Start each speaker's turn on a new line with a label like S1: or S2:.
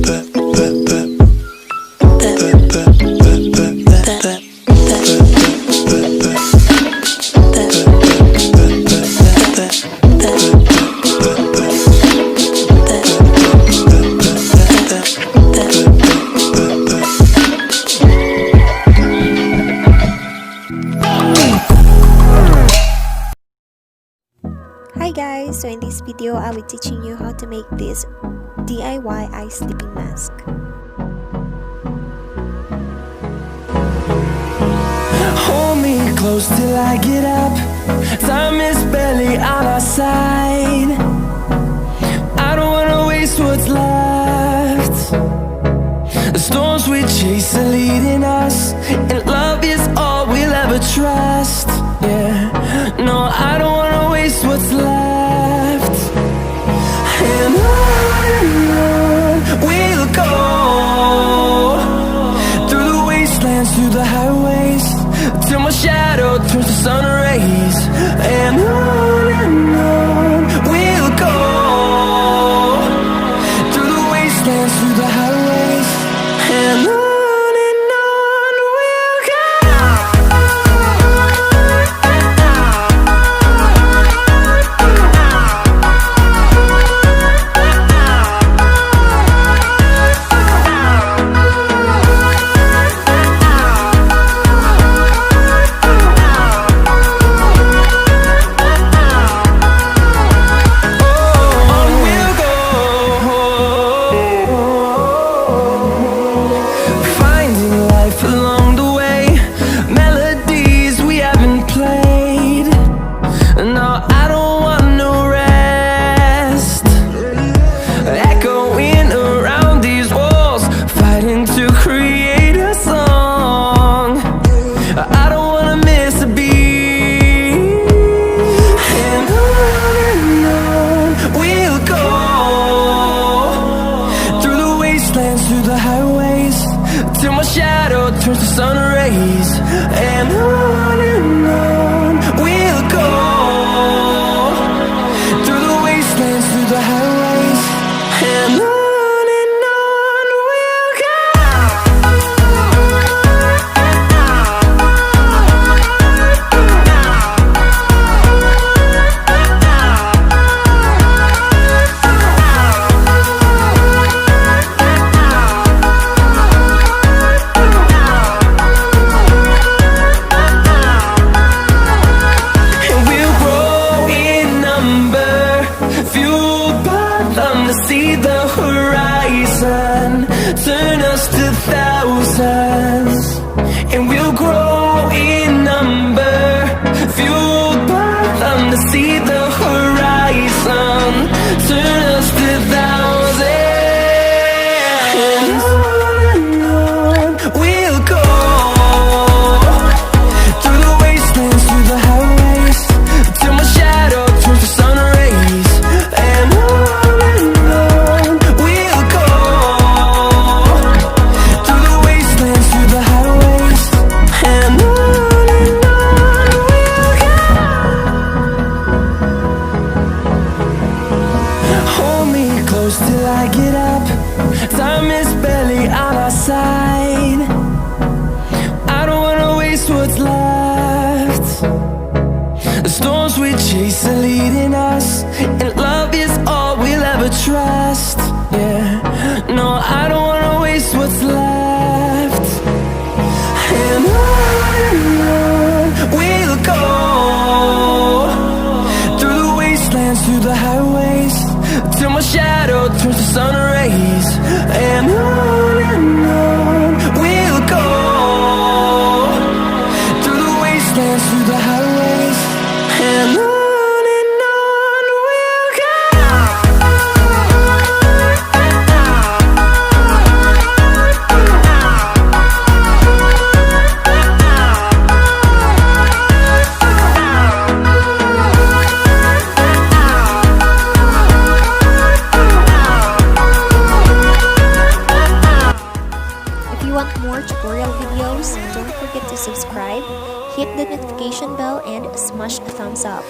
S1: Hi guys, so in this video I'll be teaching you how to make this DIY eye sleeping mask.
S2: Hold me close till I get up. Time is barely on our side. I don't wanna waste what's left. The storms we chase are leading us, and love is all we'll ever trust. Yeah, no, I don't wanna waste what's left. And on we'll go, through the wastelands, through the highways, till my shadow turns to sun rays. And on we'll go, through the wastelands, through the highways, and on we'll go. Through the highways, till my shadow turns to sun rays. And on we'll go, through the wastelands, through the highways, and on we'll go. See the horizon, turn us to thousands, and we'll grow in number, fueled by them. To see the horizon, turn us to thousands, and on we'll go, through the wastelands, through the highways, till my shadow turns to sun rays. And till I get up, time is barely on our side. I don't wanna waste what's left. The storms we chase are leading us, and love is all we'll ever trust. Yeah, no, I don't wanna waste what's left. And on we'll go, through the wastelands, through the highways, till my shadow turns to sun rays. And on we'll go, through the wastelands, through the highways, and on we'll go.
S1: If you want more tutorial videos, don't forget to subscribe, hit the notification bell, and smash a thumbs up.